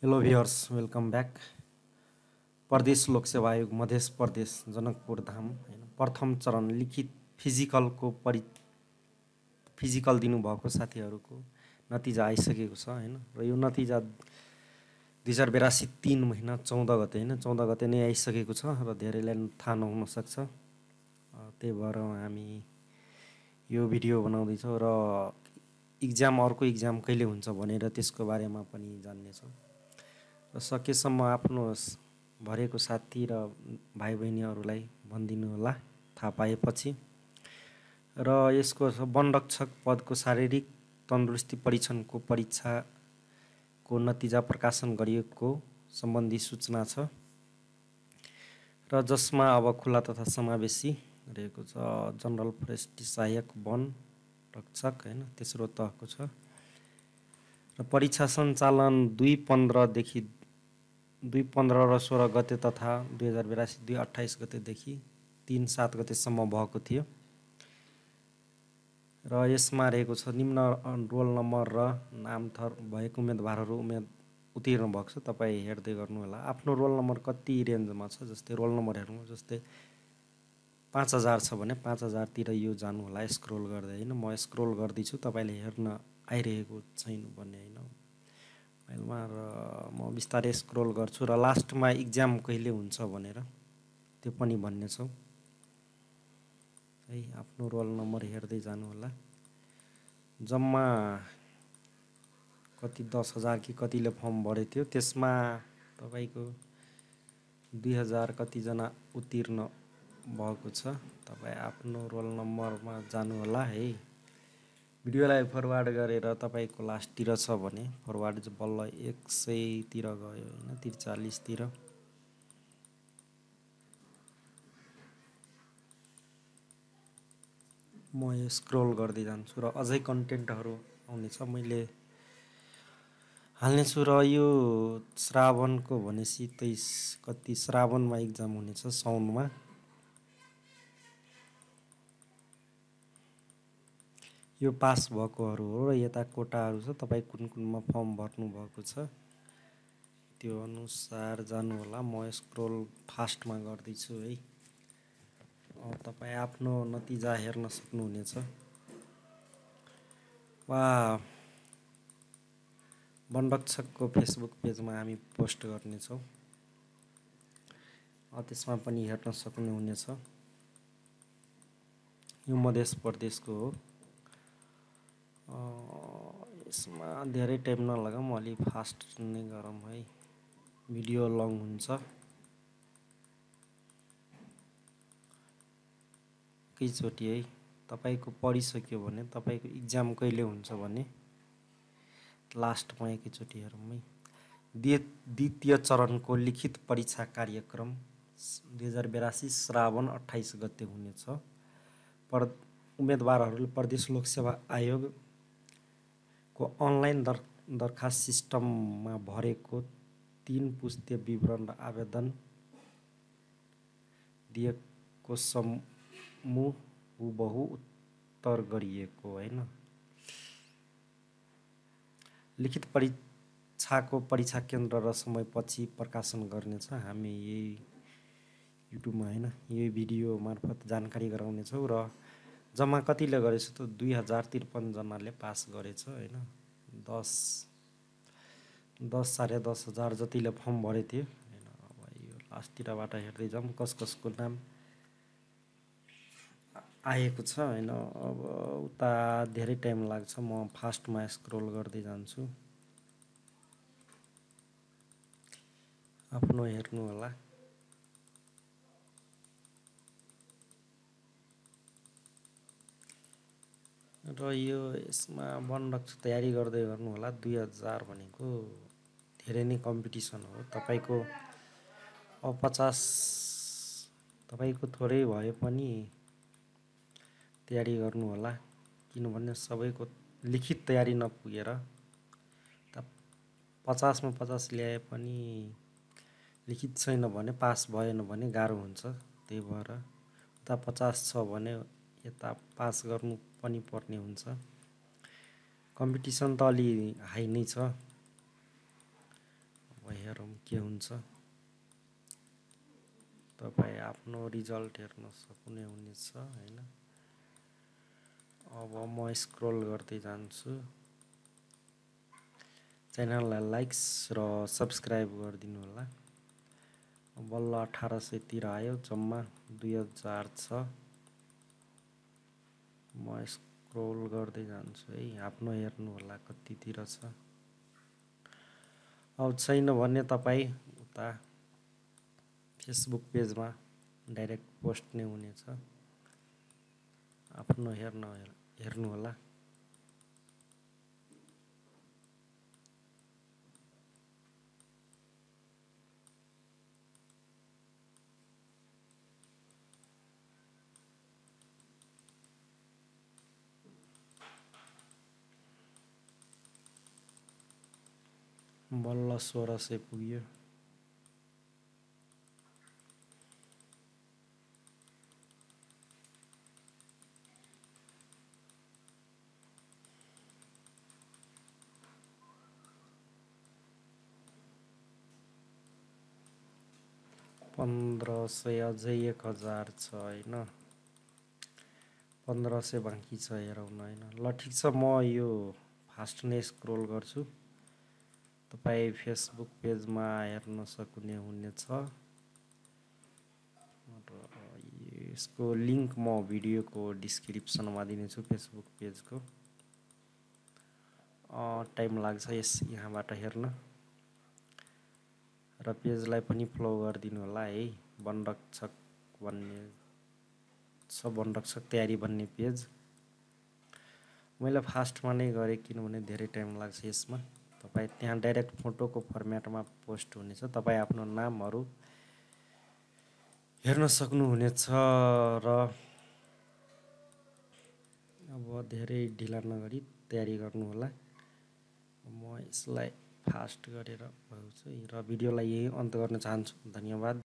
Hello भियर्स welcome back. प्रदेश लोक सेवा आयोग मध्य प्रदेश जनकपुर धाम हैन प्रथम चरण लिखित फिजिकल दिनुभएको साथीहरूको नतिजा आइसकेको छ हैन र यो नतिजा 2082 3 महिना 14 गते हैन 14 गते नै आइसकेको छ र धेरैलाई थाहा नहुन सक्छ। त्यही भएर हामी यो भिडियो बनाउँदैछौँ र अर्को इक्जाम कहिले हुन्छ भनेर त्यसको बारेमा पनि जान्नेछौँ र सकेसम्म आफ्नो भरेको साथी र भाइ बहिनीहरूलाई भनिदिनु होला थाहा पाएपछि। र यसको वनरक्षक पदको शारीरिक तन्दुरुस्ती परीक्षणको परीक्षाको नतिजा प्रकाशन गरिएको सम्बन्धी सूचना छ र जसमा अब खुला तथा समावेशी रहेको छ। जनरल फरेस्ट सहायक वन रक्षक हैन तेस्रो तहको छ र परीक्षा सञ्चालन 2/15 र 16 गते तथा 2082 2/28 गतेदेखि 3/7 गतेसम्म भएको थियो र यसमा रहेको छ निम्न रोल नम्बर र नाम थर भएको उम्मेदवारहरू उत्तीर्ण भएको छ। तपाईँ हेर्दै गर्नु होला आफ्नो रोल नम्बर कति रेन्जमा छ। जस्तै रोल नम्बर हेर्नु जस्तै 5000 छ भने 5000 तिर यो जानु होला स्क्रोल गर्दै हैन। म स्क्रोल गर्दैछु तपाईँले हेर्न आइरहेको छैन भन्ने हैन फाइलमा र म बिस्तारै स्क्रोल गर्छु र लास्टमा इक्जाम कहिले हुन्छ भनेर त्यो पनि भन्ने छौँ है। आफ्नो रोल नम्बर हेर्दै जानु होला। जम्मा कति 10,000 कि कतिले फर्म भरेको थियो त्यसमा तपाईँको 2000 कतिजना उत्तीर्ण भएको छ। तपाईँ आफ्नो रोल नम्बरमा जानु होला है। भिडियोलाई फरवार्ड गरेर तपाईँको लास्टतिर छ भने फरवार्ड बल्ल 100 तिर गयो हैन 43 तिर। म यो स्क्रोल गर्दै जान्छु र अझै कन्टेन्टहरू आउनेछ मैले हाल्नेछु र यो श्रावणको भनेपछि 23 कति श्रावणमा इक्जाम हुनेछ साउनमा। यो पास भएकोहरू हो र यता कोटाहरू छ तपाईँ कुन कुनमा फर्म भर्नु भएको छ त्यो अनुसार जानु होला। म स्क्रोल फास्टमा गर्दैछु है। तपाईँ आफ्नो नतिजा हेर्न सक्नुहुनेछ। वा वनरक्षकको फेसबुक पेजमा हामी पोस्ट गर्नेछौँ त्यसमा पनि हेर्न सक्नुहुनेछ। यो मध्य प्रदेशको हो। यसमा धेरै टाइम नलगाऊँ अलि फास्ट नै गरौँ है भिडियो लङ हुन्छ। एकैचोटि है तपाईँको पढिसक्यो भने तपाईँको इक्जाम कहिले हुन्छ भने लास्टमा एकैचोटि हेरौँ है। द्वितीय चरणको लिखित परीक्षा कार्यक्रम 2082 श्रावण 28 गते हुनेछ। उम्मेदवारहरूले प्रदेश लोक सेवा आयोगको अनलाइन दरखास्त सिस्टममा भरेको 3 पुस्तीय विवरण र आवेदन दिएको समूह हुबहु उत्तर गरिएको हैन। लिखित परीक्षाको परीक्षा केन्द्र र समय पछि प्रकाशन गर्नेछ। हामी यही युट्युबमा हैन यही भिडियो मार्फत जानकारी गराउनेछौँ र जम्मा कतिले गरेछ त 2053 जनाले पास गरेछ हैन। 10,000 जतिले फर्म भरे थियो हैन। अब यो लास्टतिरबाट हेर्दै जाउँ कसको नाम आएको छ हैन। अब उता धेरै टाइम लाग्छ म फास्टमा स्क्रोल गर्दै जान्छु। आफ्नो हेर्नु होला। र यो यसमा वनरक्षक तयारी गर्दै गर्नु होला। 2000 भनेको धेरै नै कम्पिटिसन हो। तपाईँको अब 50 तपाईँको थोरै भए पनि तयारी गर्नु होला किनभने सबैको लिखित तयारी नपुगेर 50 मा 50 ल्याए पनि लिखित छैन भने पास भएन भने गाह्रो हुन्छ। त्यही भएर उता 50 छ भने यता पास गर्नु पनि पर्ने हुन्छ। कम्पिटिसन त अलि हाई नै छ। के हुन्छ तपाईँ आफ्नो रिजल्ट हेर्न सक्ने हुनेछ हैन। अब म स्क्रोल गर्दै जान्छु। च्यानललाई लाइक्स र सब्सक्राइब गरिदिनु होला। बल्ल 1800 आयो, जम्मा 2000 छ। म स्क्रोल गर्दै जान्छु है, आफ्नो हेर्नु होला कतितिर छ। अब छैन भने तपाईँ उता फेसबुक पेजमा डाइरेक्ट पोस्ट नै हुनेछ, आफ्नो हेर्नु होला। बल्ल 1600 पुग्यो। पन्ध्र सय, अझै 1000 छ होइन। 1500 बाँकी छ, हेरौँ न होइन। ल ठिक छ, म यो फास्ट नै स्क्रोल गर्छु। तपाईँ फेसबुक पेजमा हेर्न सक्ने हुनेछ। यसको लिङ्क म भिडियोको डिस्क्रिप्सनमा दिनेछु फेसबुक पेजको। टाइम लाग्छ यहाँबाट हेर्न। र पेजलाई पनि फलो गरिदिनु होला है। वनरक्षक भन्ने छ, वनरक्षक तयारी भन्ने पेज। मैले फास्टमा नै गरेँ किनभने धेरै टाइम लाग्छ यसमा। तपाईँ त्यहाँ डाइरेक्ट फोटोको फर्मेटमा पोस्ट हुनेछ। तपाईँ आफ्नो नामहरू हेर्न सक्नुहुनेछ। र अब धेरै ढिला नगरी तयारी गर्नु होला। म यसलाई फास्ट गरेर भन्छु र भिडियोलाई यही अन्त गर्न चाहन्छु। धन्यवाद।